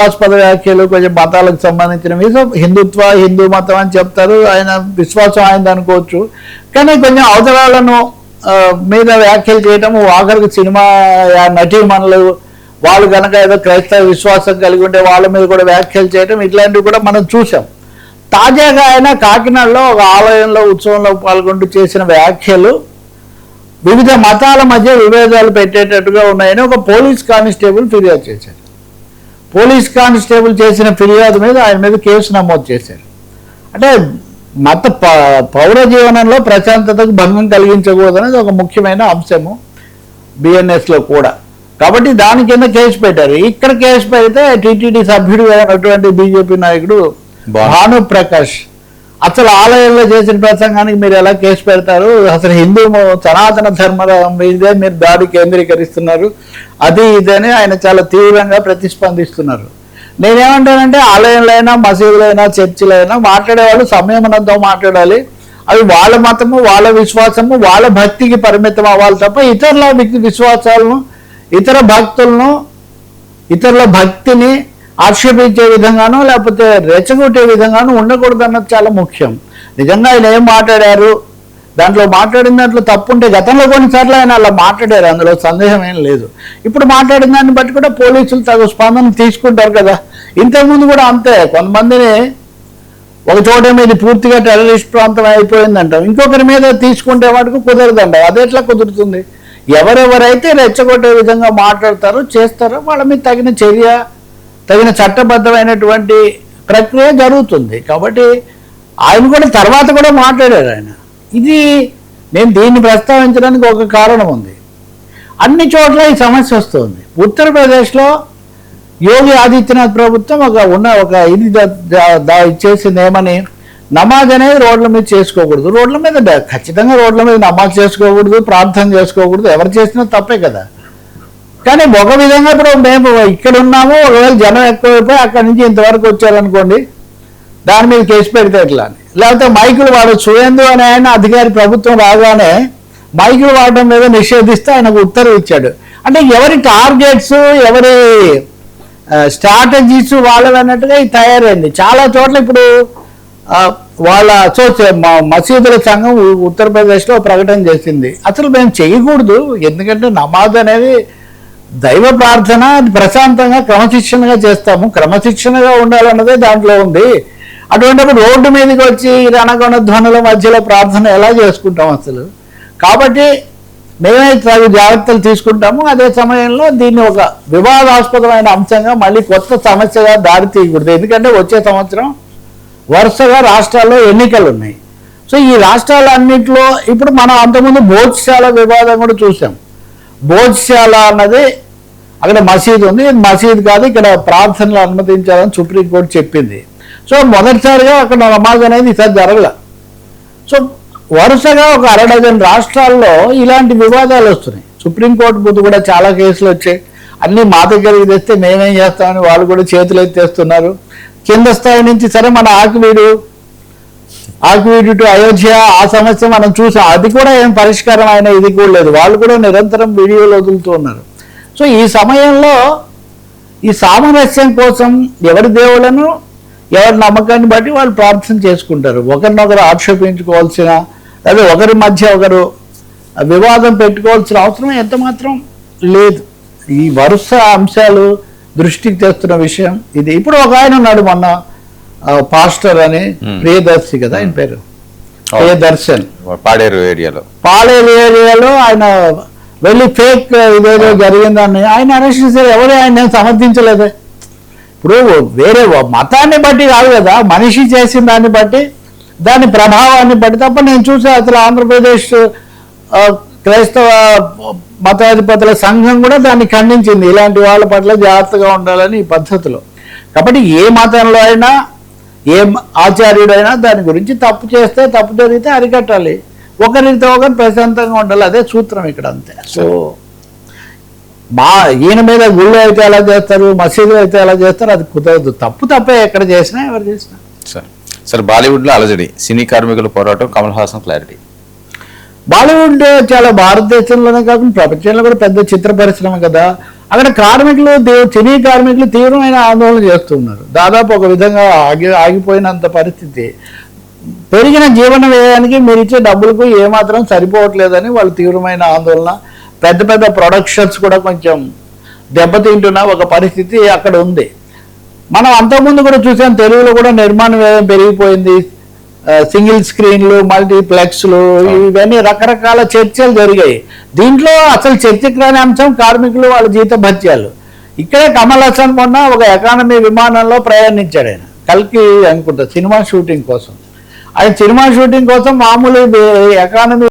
వివాదాస్పద వ్యాఖ్యలు కొంచెం మతాలకు సంబంధించినవి. సో హిందూ మతం అని చెప్తారు, ఆయన విశ్వాసం ఆయనది అనుకోవచ్చు. కానీ కొంచెం అవతరాలను మీద వ్యాఖ్యలు చేయటము, ఆఖరికి సినిమా నటీమణులు వాళ్ళు కనుక ఏదో క్రైస్తవ విశ్వాసం కలిగి ఉంటే వాళ్ళ మీద కూడా వ్యాఖ్యలు చేయటం, ఇట్లాంటివి కూడా మనం చూసాం. తాజాగా ఆయన కాకినాడలో ఒక ఆలయంలో ఉత్సవంలో పాల్గొంటూ చేసిన వ్యాఖ్యలు వివిధ మతాల మధ్య విభేదాలు పెట్టేటట్టుగా ఉన్నాయని ఒక పోలీస్ కానిస్టేబుల్ ఫిర్యాదు చేశారు. పోలీస్ కానిస్టేబుల్ చేసిన ఫిర్యాదు మీద ఆయన మీద కేసు నమోదు చేశారు. అంటే మత పౌర జీవనంలో ప్రశాంతతకు భంగం కలిగించకూడదనేది ఒక ముఖ్యమైన అంశము బిఎన్ఎస్లో కూడా. కాబట్టి దాని కింద కేసు పెట్టారు. ఇక్కడ కేసు పెడితే టీటీడీ సభ్యుడు అయినటువంటి బీజేపీ నాయకుడు భాను ప్రకాష్ అసలు ఆలయంలో చేసిన ప్రసంగానికి మీరు ఎలా కేసు పెడతారు, అసలు హిందూ సనాతన ధర్మం మీదే మీరు దాడి కేంద్రీకరిస్తున్నారు, అది ఇదని ఆయన చాలా తీవ్రంగా ప్రతిస్పందిస్తున్నారు. నేనేమంటానంటే ఆలయంలో అయినా మసీదులో అయినా చర్చిలో అయినా మాట్లాడేవాళ్ళు సంయమనంతో మాట్లాడాలి. అవి వాళ్ళ మతము, వాళ్ళ విశ్వాసము, వాళ్ళ భక్తికి పరిమితం అవ్వాలి తప్ప ఇతరుల విశ్వాసాలను, ఇతర భక్తులను, ఇతరుల భక్తిని ఆక్షేపించే విధంగానో లేకపోతే రెచ్చగొట్టే విధంగానో ఉండకూడదు అన్నది చాలా ముఖ్యం. నిజంగా ఆయన ఏం మాట్లాడారు, దాంట్లో మాట్లాడిన దాంట్లో తప్పు ఉంటే గతంలో కొన్నిసార్లు ఆయన అలా మాట్లాడారు, అందులో సందేహం ఏం లేదు. ఇప్పుడు మాట్లాడిన దాన్ని బట్టి కూడా పోలీసులు తగు స్పందన తీసుకుంటారు కదా. ఇంతకుముందు కూడా అంతే, కొంతమందిని ఒక చోట మీద పూర్తిగా టెర్రరిస్ట్ ప్రాంతం అయిపోయిందంటాం, ఇంకొకరి మీద తీసుకుంటే వాటికి కుదరదంటాం. అది ఎట్లా కుదురుతుంది? ఎవరెవరైతే రెచ్చగొట్టే విధంగా మాట్లాడతారో చేస్తారో వాళ్ళ మీద తగిన చర్య, తగిన చట్టబద్ధమైనటువంటి ప్రక్రియ జరుగుతుంది. కాబట్టి ఆయన కూడా తర్వాత కూడా మాట్లాడారు. ఆయన నేను దీన్ని ప్రస్తావించడానికి ఒక కారణం ఉంది. అన్ని చోట్ల ఈ సమస్య వస్తుంది. ఉత్తరప్రదేశ్లో యోగి ఆదిత్యనాథ్ ప్రభుత్వం ఒక ఇది ఇచ్చేసింది, ఏమని, నమాజ్ అనేది రోడ్ల మీద చేసుకోకూడదు. రోడ్ల మీద ఖచ్చితంగా రోడ్ల మీద నమాజ్ చేసుకోకూడదు, ప్రార్థన చేసుకోకూడదు, ఎవరు చేసినా తప్పే కదా. కానీ ఒక విధంగా ఇప్పుడు మేము ఇక్కడ ఉన్నాము, ఒకవేళ జనం ఎక్కువైపోయి అక్కడి నుంచి ఇంతవరకు వచ్చారనుకోండి, దాని మీద కేసు పెడితే ఎట్లా అని. లేకపోతే మైకులు వాడచ్చు. ఏందో అని ఆయన అధికారి ప్రభుత్వం రాగానే మైకులు వాడటం మీద నిషేధిస్తే ఆయనకు ఉత్తర్వు ఇచ్చాడు. అంటే ఎవరి టార్గెట్స్, ఎవరి స్ట్రాటజీస్ వాళ్ళవి అన్నట్టుగా ఇది తయారైంది. చాలా చోట్ల ఇప్పుడు వాళ్ళ మసీదుల సంఘం ఉత్తరప్రదేశ్లో ప్రకటన చేసింది, అసలు మేము చేయకూడదు, ఎందుకంటే నమాజ్ అనేది దైవ ప్రార్థన, ప్రశాంతంగా క్రమశిక్షణగా చేస్తాము, క్రమశిక్షణగా ఉండాలన్నదే దాంట్లో ఉంది. అటువంటిప్పుడు రోడ్డు మీదకి వచ్చి రణగొణ ధ్వనుల మధ్యలో ప్రార్థన ఎలా చేసుకుంటాం అసలు? కాబట్టి మేమే తగు జాగ్రత్తలు తీసుకుంటాము. అదే సమయంలో దీన్ని ఒక వివాదాస్పదమైన అంశంగా మళ్ళీ కొత్త సమస్యగా దారి తీయకూడదు. ఎందుకంటే వచ్చే సంవత్సరం వరుసగా రాష్ట్రాల్లో ఎన్నికలు ఉన్నాయి. సో ఈ రాష్ట్రాలన్నింటిలో ఇప్పుడు మనం అంతకుముందు భోజశాల వివాదం కూడా చూసాం. భోజశాల అన్నది అక్కడ మసీదు ఉంది, మసీదు కాదు, ఇక్కడ ప్రార్థనలు అనుమతించాలని సుప్రీంకోర్టు చెప్పింది. సో మొదటిసారిగా అక్కడ నమాజ్ అనేది ఈసారి జరగల. సో వరుసగా ఒక 6 డజన్ రాష్ట్రాల్లో ఇలాంటి వివాదాలు వస్తున్నాయి. సుప్రీంకోర్టు ముందు కూడా చాలా కేసులు వచ్చాయి. అన్నీ మా దగ్గరికి తెస్తే మేమేం చేస్తామని వాళ్ళు కూడా చేతులు ఎత్తేస్తున్నారు. కింద స్థాయి నుంచి సరే మన ఆకివీడు టు అయోధ్య ఆ సమస్య మనం చూసాం, అది కూడా ఏం పరిష్కారం అయినా ఇది కూడా లేదు. వాళ్ళు కూడా నిరంతరం వీడియోలు వదులుతూ ఉన్నారు. సో ఈ సమయంలో ఈ సామరస్యం కోసం ఎవరి దేవులను, ఎవరి నమ్మకాన్ని బట్టి వాళ్ళు ప్రార్థన చేసుకుంటారు. ఒకరినొకరు ఆక్షేపించుకోవాల్సిన, అదే ఒకరి మధ్య ఒకరు వివాదం పెట్టుకోవాల్సిన అవసరం ఎంత మాత్రం లేదు. ఈ వరుస అంశాలు దృష్టికి తెస్తున్న విషయం ఇది. ఇప్పుడు ఒక ఆయన ఉన్నాడు, మొన్న పాస్టర్ అని, ప్రియదర్శి కదా ఆయన పేరు, ప్రియదర్శన్, పాడేరు ఏరియాలో ఆయన వెళ్ళి ఫేక్ ఇదేదో జరిగిందని ఆయన అరెస్ట్ చేశారు. ఎవరు ఆయన సమర్థించలేదే. ఇప్పుడు వేరే మతాన్ని బట్టి కాదు కదా, మనిషి చేసిన దాన్ని బట్టి, దాని ప్రభావాన్ని బట్టి తప్ప. నేను చూసా అసలు ఆంధ్రప్రదేశ్ క్రైస్తవ మతాధిపతుల సంఘం కూడా దాన్ని ఖండించింది, ఇలాంటి వాళ్ళ పట్ల జాగ్రత్తగా ఉండాలని ఈ పద్ధతిలో. కాబట్టి ఏ మతంలో అయినా, ఏ ఆచార్యుడైనా దాని గురించి తప్పు చేస్తే, తప్పు జరిగితే అరికట్టాలి, ఒకరితో ఒకరు ప్రశాంతంగా ఉండాలి, అదే సూత్రం ఇక్కడ, అంతే. సో ఈయన మీద గుళ్ళు అయితే ఎలా చేస్తారు, మసీదులు అయితే ఎలా చేస్తారు, అది కుదరదు. తప్పే ఎక్కడ చేసినా, ఎవరు చేసినా. సార్ బాలీవుడ్లో అలజడి, సినీ కార్మికుల పోరాటం, కమల్ హాసన్ క్లారిటీ. బాలీవుడ్ చాలా భారతదేశంలోనే కాకుండా ప్రపంచంలో కూడా పెద్ద చిత్ర పరిశ్రమ కదా. అక్కడ కార్మికులు సినీ కార్మికులు తీవ్రమైన ఆందోళన చేస్తున్నారు. దాదాపు ఒక విధంగా ఆగిపోయినంత పరిస్థితి. పెరిగిన జీవన వ్యయానికి మీరు ఇచ్చే డబ్బులకు ఏమాత్రం సరిపోవట్లేదని వాళ్ళు తీవ్రమైన ఆందోళన. పెద్ద పెద్ద ప్రొడక్షన్స్ కూడా కొంచెం దెబ్బతింటున్న ఒక పరిస్థితి అక్కడ ఉంది. మనం అంతకుముందు కూడా చూసాం, తెలుగులో కూడా నిర్మాణ వ్యయం పెరిగిపోయింది. సింగిల్ స్క్రీన్లు, మల్టీప్లెక్స్లు, ఇవన్నీ రకరకాల చర్చలు జరిగాయి. దీంట్లో అసలు చర్చకు రాని అంశం కార్మికులు వాళ్ళ జీత భత్యాలు. ఇక్కడే కమల్ హాసన్ మొన్న ఒక ఎకానమీ విమానంలో ప్రయాణించాడు. ఆయన కల్కి అనుకుంటా సినిమా షూటింగ్ కోసం. ఆయన సినిమా షూటింగ్ కోసం మామూలు ఎకానమీ